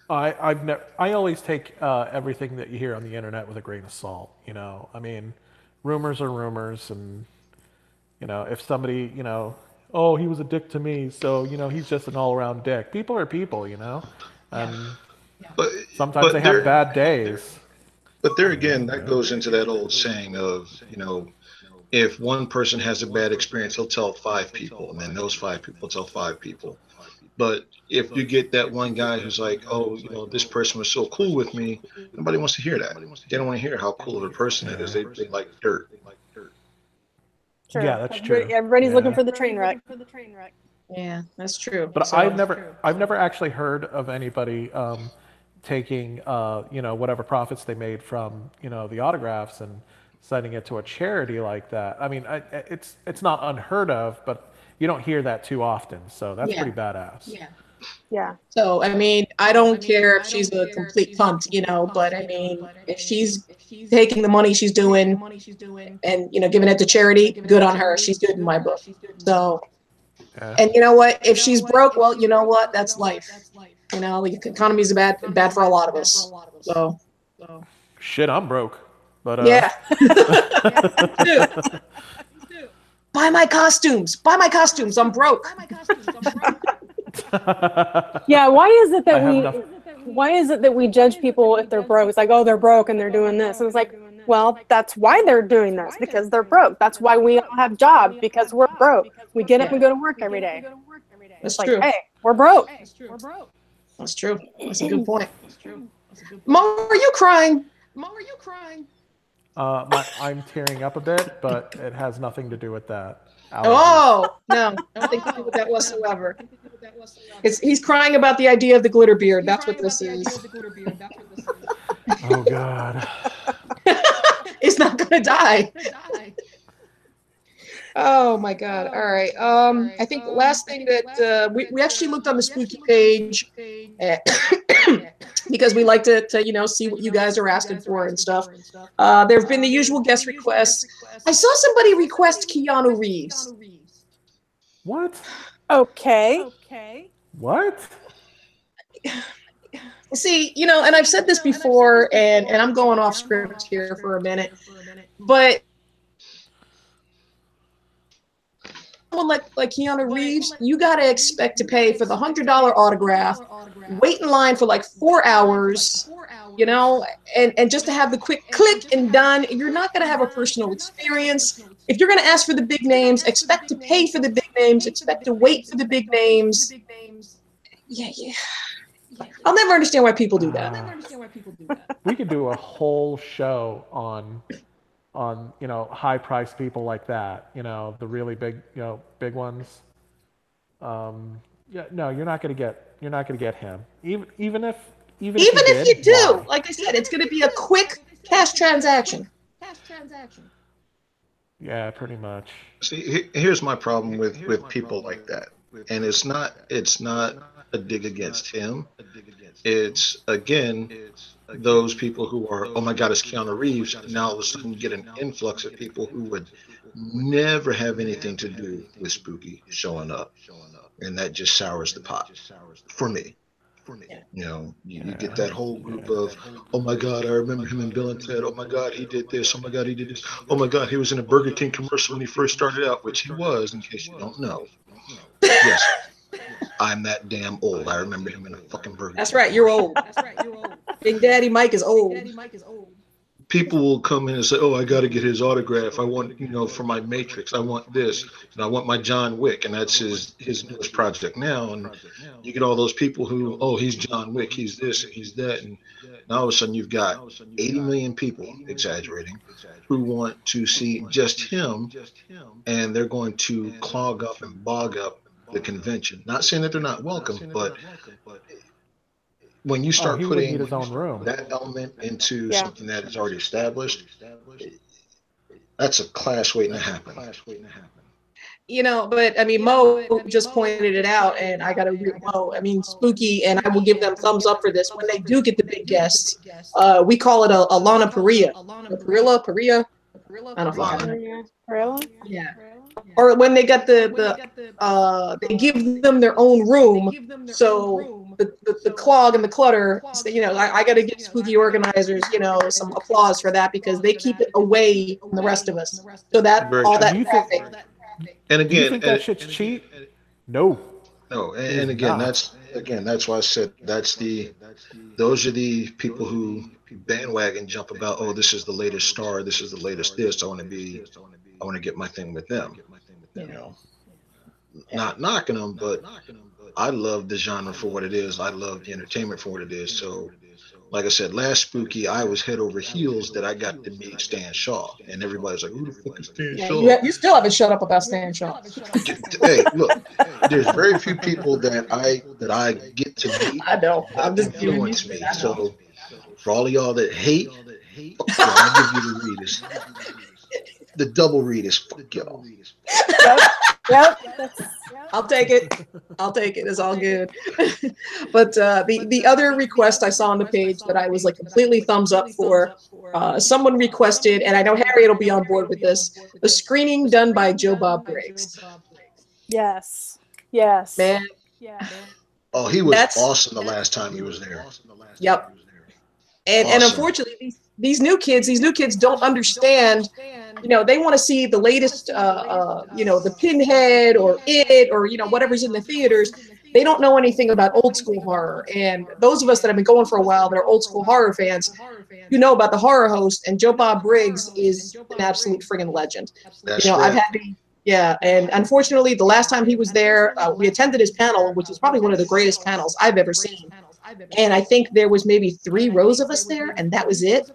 I always take everything that you hear on the internet with a grain of salt. I mean, rumors are rumors, and if somebody oh, he was a dick to me, so he's just an all-around dick. People are people, and sometimes they have bad days. But there again, that goes into that old saying of if one person has a bad experience, he'll tell 5 people, and then those 5 people tell 5 people. But if you get that one guy who's like, oh, this person was so cool with me, nobody wants to hear that. They don't want to hear how cool of a person it is. They like dirt. Sure. Yeah, that's true. Everybody's looking for the train wreck. Yeah, that's true. But I've never actually heard of anybody taking whatever profits they made from the autographs and sending it to a charity like that. I mean, it's not unheard of, but you don't hear that too often, so that's pretty badass. Yeah. So I mean, I don't care if she's a complete cunt, but I mean, if she's taking the money she's doing and giving it to charity, good on her. She's good in my book. So, and you know what? If she's broke, well, you know what? That's life. The economy is bad for a lot of us. So. Shit, I'm broke. But yeah. Buy my costumes. I'm broke. Yeah, why is it that we judge people if they're broke? It's like, oh, they're broke and they're doing this. And it's like, well, that's why they're doing this, because they're broke. That's why we all have jobs, because we're broke. We get up and go to work every day. That's like, true. hey, we're broke. That's true. That's a good point. Mo, are you crying? I'm tearing up a bit, but it has nothing to do with that. Oh, no. Nothing to do with that whatsoever. He's crying about the idea of the glitter beard. That's what this is. Oh, God. He's not going to die. Oh, my God. All right. I think the last thing that we actually looked on the Spooky page because we like to see what you guys are asking for and stuff. There have been the usual guest requests. I saw somebody request Keanu Reeves. What? Okay. What? See, and I've said this before, and I'm going off script here for a minute, but someone like Keanu Reeves, you got to expect to pay for the $100 autograph, wait in line for like 4 hours, and just to have the quick click and done. You're not going to have a personal experience. If you're going to ask for the big names, expect to pay for the big names, expect to wait for the big names. yeah. I'll never understand why people do that. We could do a whole show on high priced people like that. The really big big ones. Yeah, no, you're not gonna get him. Even if If you do, why? like I said, it's going to be a quick cash transaction. Yeah, pretty much. See, here's my problem with people like that, and it's not a dig against him. It's again those people who are, oh my God, it's Keanu Reeves. And now all of a sudden you get an influx of people who would never have anything to do with Spooky showing up, and that just sours the pot for me. You get that whole group of, oh my God, I remember him in Bill and Ted. Oh my God, he did this. Oh my God, he did this. Oh my God, he was in a Burger King commercial when he first started out, which he was, in case you don't know. Yes, I'm that damn old. I remember him in a fucking Burger King. That's right, you're old. Big Daddy Mike is old. People will come in and say, oh, I got to get his autograph. I want, for my Matrix, I want this, and I want my John Wick, and that's his newest project now. And you get all those people who, oh, he's John Wick, he's this, and he's that, and now all of a sudden you've got 80 million people, exaggerating, who want to see just him, and they're going to clog up and bog up the convention. Not saying that they're not welcome, but when you start putting that element into something that is already established, that's a clash waiting to happen. But I mean, Mo just pointed it out, and I got to agree with Mo. I mean, Spooky, and I will give them thumbs up for this. When they do get the big guests, we call it a Lana Parrilla. Parrilla? I don't know. Parrilla? Yeah. Or when they get they give them their own room, so the clog and the clutter, I got to give Spooky organizers, some applause for that, because they keep it away from the rest of us. So that all that traffic. And again, do you think that shit's cheap? No. No, and again, that's why I said those are the people who bandwagon jump about, oh, this is the latest star, this is the latest this. I want to get my thing with them. Not knocking them, but I love the genre for what it is. I love the entertainment for what it is. So, like I said, last Spooky, I was head over heels that I got to meet Stan Shaw, and everybody's like, "Who the fuck is Stan Shaw?" You still haven't shut up about Stan Shaw. Hey, look, there's very few people that I get to meet. I know. I'm just influence me. So, for all of y'all that hate, fuck y'all, I'll give you the readers. The double readers, fuck y'all. Yep. I'll take it. It's all good. But the other request I saw on the page that I was like completely thumbs up for, someone requested, and I know Harriett will be on board with this, the screening done by Joe Bob Briggs. Yes. Man. Oh, he was awesome the last time he was there. Yep. And unfortunately, these new kids don't understand. They want to see the latest, the Pinhead or It or whatever's in the theaters. They don't know anything about old school horror. And those of us that have been going for a while that are old school horror fans, about the horror host. And Joe Bob Briggs is an absolute friggin' legend. That's right. I've had and unfortunately, the last time he was there, we attended his panel, which is probably one of the greatest panels I've ever seen. And I think there was maybe 3 rows of us there, and that was it.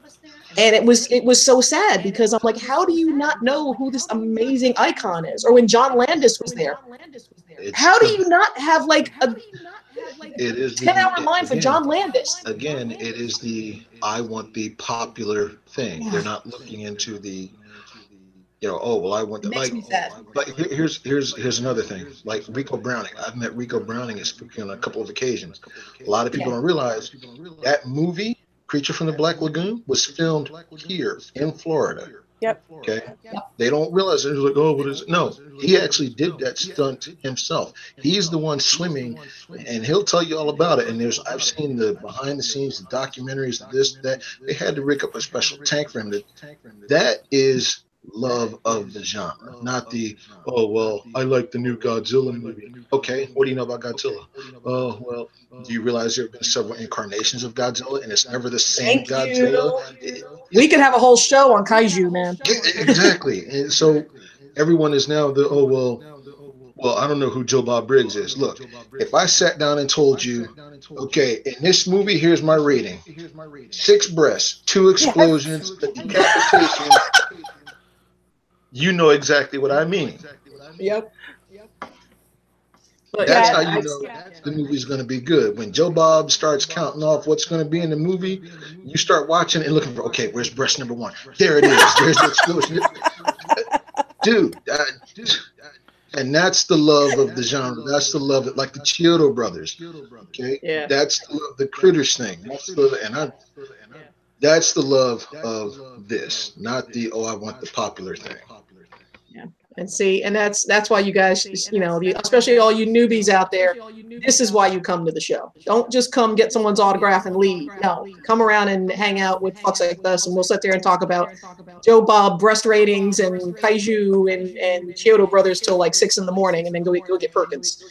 And it was so sad, because I'm like, how do you not know who this amazing icon is? Or when John Landis was there, how do you not have like a 10-hour line for John Landis? Again, it is the I want the popular thing. They're not looking into the oh, well, I want that. Like here's another thing. Like Rico Browning. I've met Rico Browning at Spooky on a couple of occasions. A lot of people don't realize that movie, Creature from the Black Lagoon, was filmed here in Florida. Yep. Okay. They don't realize it. It's like, oh, what is it? No, he actually did that stunt himself. He's the one swimming, and he'll tell you all about it. And I've seen the behind the scenes, the documentaries, this, that. They had to rig up a special tank for him. That is love of the genre, not the, oh, well, I like the new Godzilla movie. Okay, what do you know about Godzilla? Oh, well, do you realize there have been several incarnations of Godzilla, and it's never the same Godzilla? We could have a whole show on kaiju, man. Exactly. And so everyone is now well, well, I don't know who Joe Bob Briggs is. Look, if I sat down and told you, okay, in this movie, here's my rating: 6 breasts, 2 explosions, a decapitation. You know exactly what I mean. Yep. But That's yeah, how you know the movie's going to be good. When Joe Bob starts counting off what's going to be in the movie, you start watching and looking for, okay, where's breast number 1? There it is. There's the explosion. Dude, and that's the love of the genre. That's the love of, like the Chiodo brothers. Okay, Yeah. that's the love, the Critters thing. That's the love of this, not the I want the popular thing. Yeah. And see, and that's why you guys, especially all you newbies out there, this is why you come to the show. Don't just come get someone's autograph and leave. No, come around and hang out with fucks like us, and we'll sit there and talk about Joe Bob breast ratings and kaiju and Chiodo brothers till like 6 a.m, and then go get Perkins.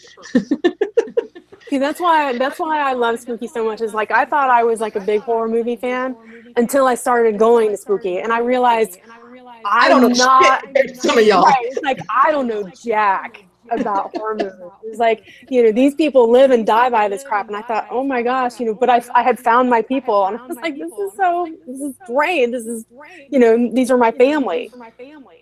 see, that's why I love Spooky so much. Is like I thought I was like a big horror movie fan until I started going to Spooky, and I realized I don't know not shit, some of y'all. right. It's like I don't know jack about horror movies. It's like, these people live and die by this crap, and I thought, oh my gosh, but I had found my people, and I was like, this is great. This is, these are my family.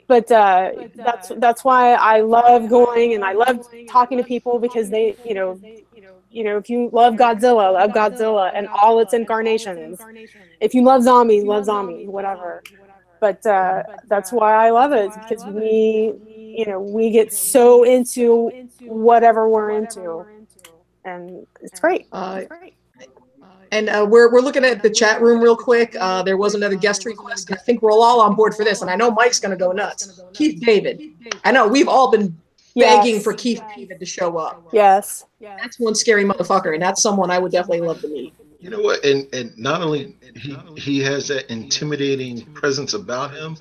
But that's why I love going, and I love talking to people, because they, if you love Godzilla and all its incarnations. If you love zombies, whatever. But that's why I love it, because we get so into whatever we're into, and it's great. And we're looking at the chat room real quick. There was another guest request, and I think we're all on board for this. And I know Mike's going to go nuts. Keith David. I know we've all been begging for Keith David to show up. Yes. That's one scary motherfucker, and that's someone I would definitely love to meet. You know what? And not only he has that intimidating presence about him,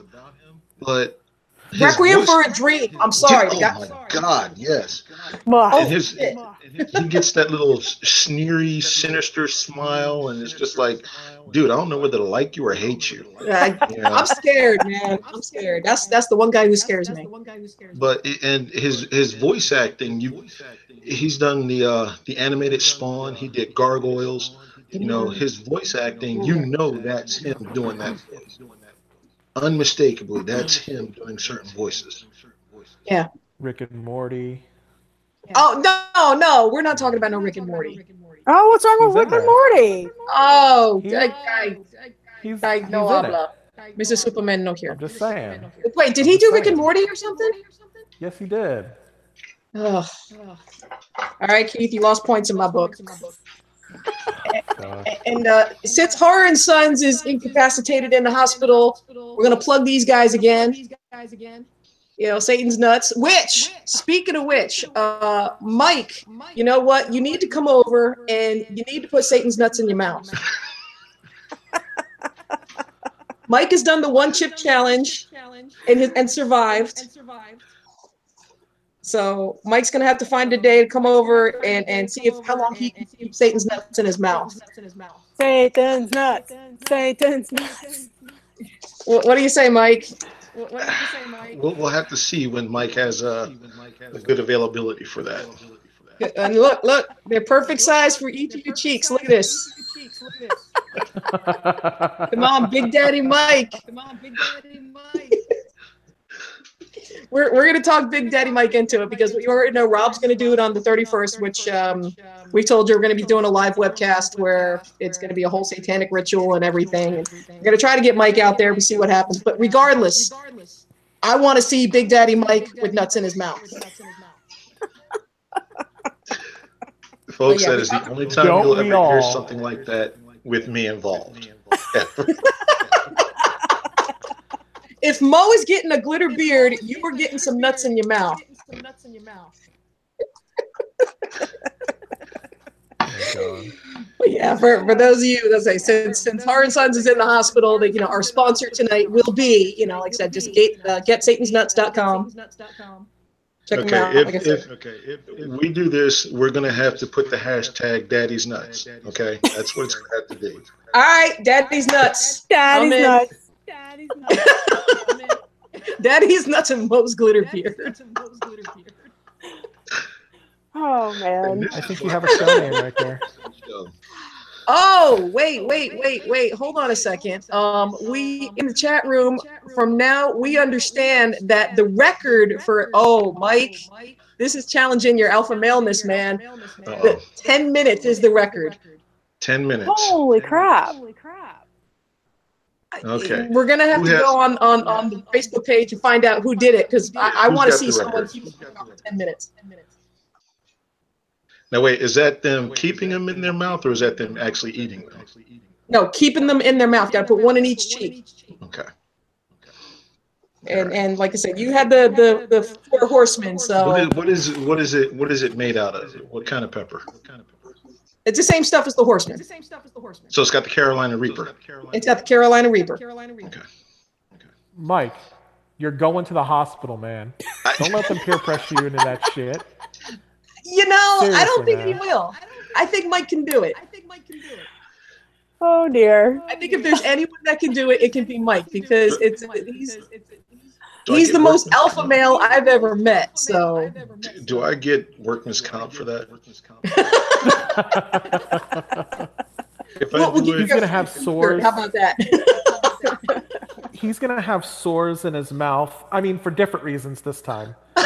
but Requiem for a Dream. I'm sorry. Oh my God, yes. And he gets that little sneery, sinister smile, and it's just like, dude, I don't know whether to like you or hate you. I'm scared, man. I'm scared. That's the one guy who scares me. But and his voice acting, he's done the animated Spawn. He did Gargoyles. His voice acting, that's him doing that voice. Unmistakably, that's him doing certain voices. Yeah. Rick and Morty. Oh, no, we're not talking about no Rick and Morty. Oh, what's wrong with Rick and Morty? Oh, he's no habla. Mr. Superman no here. I'm just saying. Wait, did he do Rick and Morty or something? Yes, he did. Ugh. All right, Keith, you lost points in my book. And since Horror and Sons is incapacitated in the hospital, we're going to plug these guys again. Satan's Nuts. Which, speaking of which, Mike, you know what? You need to come over and you need to put Satan's Nuts in your mouth. Mike has done the 1-chip challenge and survived. So Mike's gonna have to find a day to come over and see how long he can keep Satan's nuts in his mouth. Satan's nuts. Satan's nuts. What do you say, Mike? We'll have to see when Mike has a good availability for that. And look, they're perfect size for each of your cheeks. Look at this. Come on, Big Daddy Mike. We're going to talk Big Daddy Mike into it, because you already know Rob's going to do it on the 31st, which we told you we're going to be doing a live webcast where it's going to be a whole satanic ritual and everything. And we're going to try to get Mike out there to see what happens. But regardless, I want to see Big Daddy Mike with nuts in his mouth. Folks, that is the only time you'll ever hear something like that with me involved. If Mo is getting a glitter beard, you were getting some nuts in your mouth. But yeah, for those of you that say, since Horror and Sons is in the hospital, that our sponsor tonight will be, like I said, just getsatansnuts.com. Check them out. If we do this, we're gonna have to put the hashtag Daddy's Nuts. Okay, that's what it's gonna have to be. All right, Daddy's Nuts. Daddy's nuts. Daddy's Nuts and Mo's glitter beard. Oh man. I think you have a show name right there. Oh, wait. Hold on a second. We in the chat room from now, we understand that the record for, Mike, this is challenging your alpha maleness, man. The 10 minutes is the record. 10 minutes. Holy crap. Okay. We're gonna have to go on the Facebook page and find out who did it, because I want to see someone keep it for 10 minutes. Now wait, is that them keeping them in their mouth, or is that them actually eating them? No, keeping them in their mouth. Got to put one in each cheek. Okay. And like I said, you had the 4 horsemen. So what is it made out of? What kind of pepper? it's the same stuff as the horsemen. So it's got the Carolina Reaper. It's got the Carolina Reaper. Okay. Mike, you're going to the hospital, man. Don't let them peer pressure you into that shit. I don't think man. he will. I think Mike can do it. Oh dear. I think if there's anyone that can do it, it can be Mike, because he's the most alpha male I've ever met. So Do I get workman's comp for that? If I do he's gonna have sores. How about that? He's gonna have sores in his mouth. I mean, for different reasons this time. But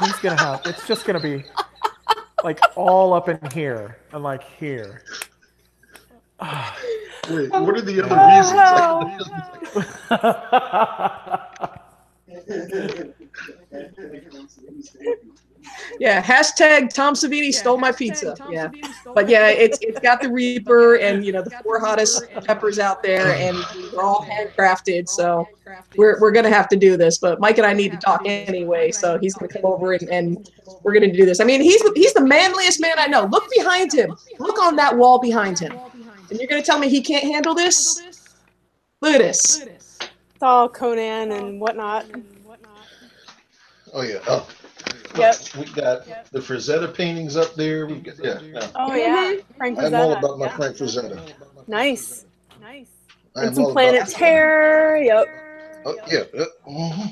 he's gonna have. It's just gonna be like all up in here and like here. Wait, what are the other reasons? Yeah, hashtag Tom Savini stole my pizza. Yeah, but yeah, it's got the Reaper and the 4 hottest peppers out there, and they're all handcrafted. So we're gonna have to do this. But Mike and I need to talk anyway, so he's gonna come over and we're gonna do this. I mean, he's the manliest man I know. Look behind him. Look on that wall behind him. And you're gonna tell me he can't handle this? Look at this. It's all Conan and whatnot. Oh yeah. Oh. Yep. We got the Frazetta paintings up there. We got, Oh yeah. Frank I'm all Frazetta. about my Frank Frazetta. Nice. I'm And some all Planet about- Terror. Yep. Oh, yeah.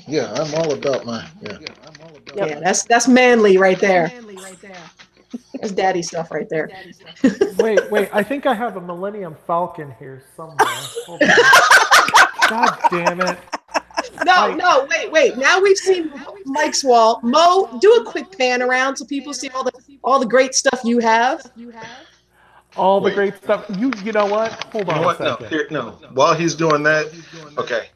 Yeah, I'm all about my. Yeah. Yeah, that's manly right there. That's daddy stuff right there. Wait. I think I have a Millennium Falcon here somewhere. Hold on. God damn it. No, wait. Now we've seen Mike's wall. Mo, do a quick pan around so people see all the great stuff you have. All the great stuff. You know what? Hold on a second. No. While he's doing that, okay.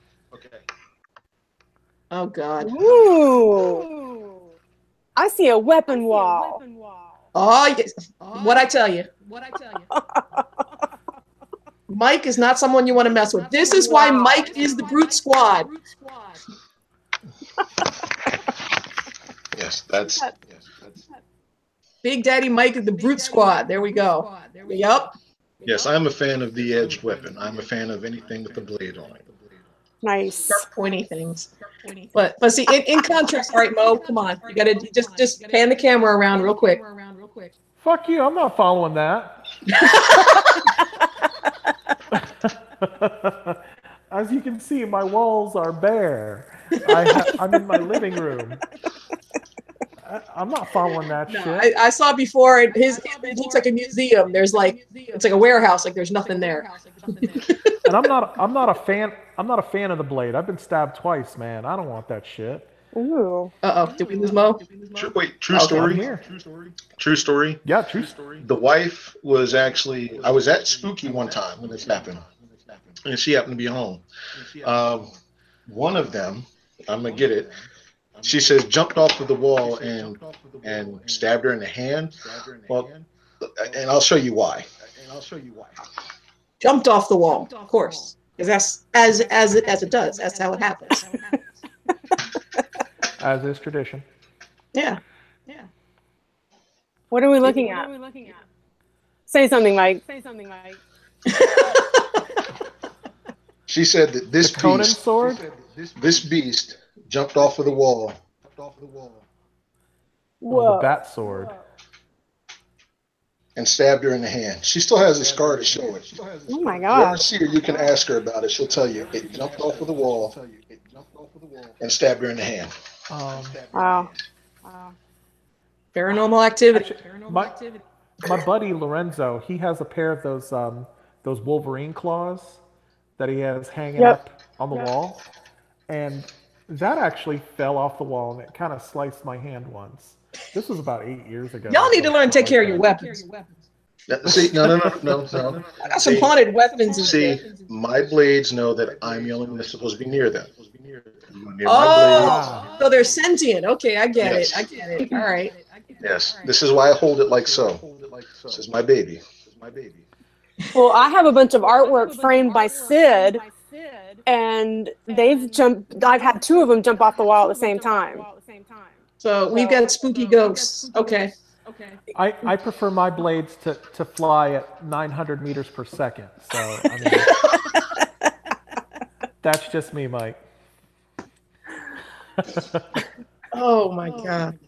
Oh God. Ooh. I see a weapon wall. Oh yes. What I tell you. Mike is not someone you want to mess with. This is why Mike is the Brute Squad. Yes, that's Big Daddy Mike is the Brute Squad. There we go. Yep. yes. I'm a fan of the edged weapon. I'm a fan of anything with the blade on it. Nice. Sharp, pointy things. But see, in contrast, all right, Mo, come on. You gotta just pan the camera around real quick. Fuck you. I'm not following that. As you can see, my walls are bare. I'm in my living room. I'm not following that shit. I saw before. It looks like a museum. It's like a warehouse. Like there's nothing there. And I'm not a fan of the blade. I've been stabbed twice, man. I don't want that shit. Ooh. Did we lose Mo? True story. I'm here. True story. Yeah, true story. The wife was actually. I was at Spooky one time when this happened, and she happened to be home. One of them, I'm gonna get it. She says jumped off of the wall and stabbed her in the hand. Well, and I'll show you why. Jumped off the wall, of course, because that's as it does. That's how it happens. As is tradition. Yeah. What are we looking at? Say something, Mike. She said that this Conan beast, sword? this beast jumped off of the wall. Oh, the bat sword. And stabbed her in the hand. She still has a scar to show it. Oh my If you ever gosh. see her, you can ask her about it. She'll tell you it jumped off of the wall and stabbed her in the hand. Wow. Paranormal activity. Actually, my buddy Lorenzo, he has a pair of those Wolverine claws that he has hanging up on the wall, and that actually fell off the wall and it kind of sliced my hand once. This was about 8 years ago. Y'all need to learn to take care of your weapons. See, no. I got some haunted weapons. See, my blades know that I'm the only one that's supposed to be near them. Oh, so they're sentient. Okay, I get it. I get it. All right. Yes, this is why I hold it like so. This is my baby. Well, I have a bunch of artwork framed by Sid, and I've had two of them jump off the wall at the same time. So we've got spooky ghosts. Okay. I prefer my blades to fly at 900 meters per second. So I mean, that's just me, Mike. Oh my God.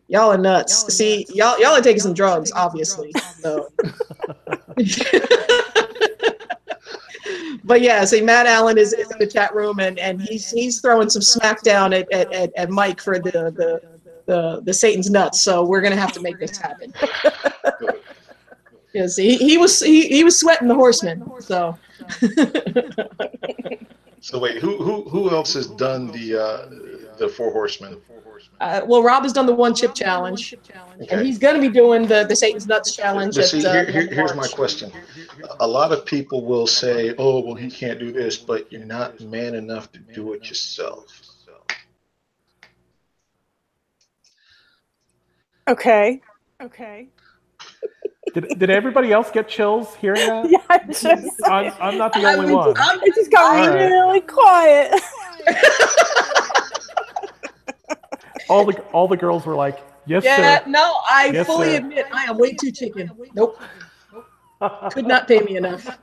Y'all are nuts. See, y'all are taking some drugs, obviously. So. But yeah, see, Matt Allen is in the chat room, and he's throwing some smackdown at Mike for the Satan's nuts. So we're gonna have to make this happen. Because he was sweating the horseman. So. So wait, who else has done the Four Horsemen? Well, Rob has done the one chip challenge, and he's going to be doing the Satan's Nuts challenge. But see, here's my question. A lot of people will say, "Oh, well, he can't do this," but you're not man enough to do it yourself. Okay. Did everybody else get chills hearing that? Yeah, I'm not the only one. It just got really quiet. All the girls were like, "Yes, sir." Yeah, no, I Yes, fully sir. admit I am way too chicken. Nope. Could not pay me enough.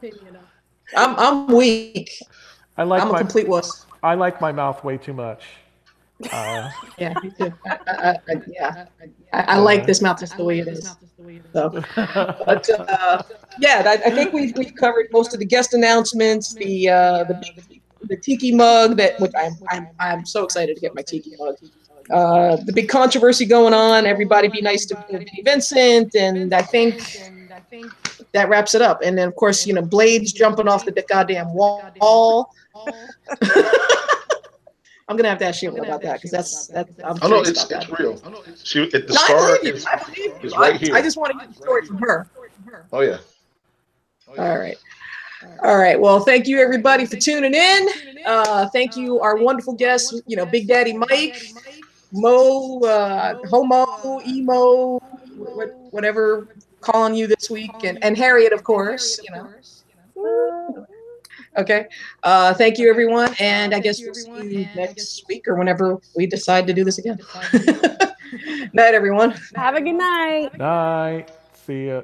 I'm weak. I'm a complete wuss. I like my mouth way too much. Yeah, me too. I like this mouth just the way it is. So, but yeah, I think we've covered most of the guest announcements, the tiki mug which I'm so excited to get my tiki mug. The big controversy going on. Everybody be nice to Vinnie Vincent, and I think that wraps it up. And then of course, blades jumping off the goddamn wall. I'm gonna have to ask Sheila about that because that's. I'm no, it's real. I believe you. Right here. I just want to get the story from her. Oh yeah. All right. Well, thank you everybody for tuning in. Thank you our wonderful guests. Big Daddy Mike, Mo, Homo, Emo, whatever calling you this week, and Harriett, of course. Okay. Thank you, everyone. And I guess we'll see you next week or whenever we decide to do this again. Night, everyone. Have a good night. Night. See ya.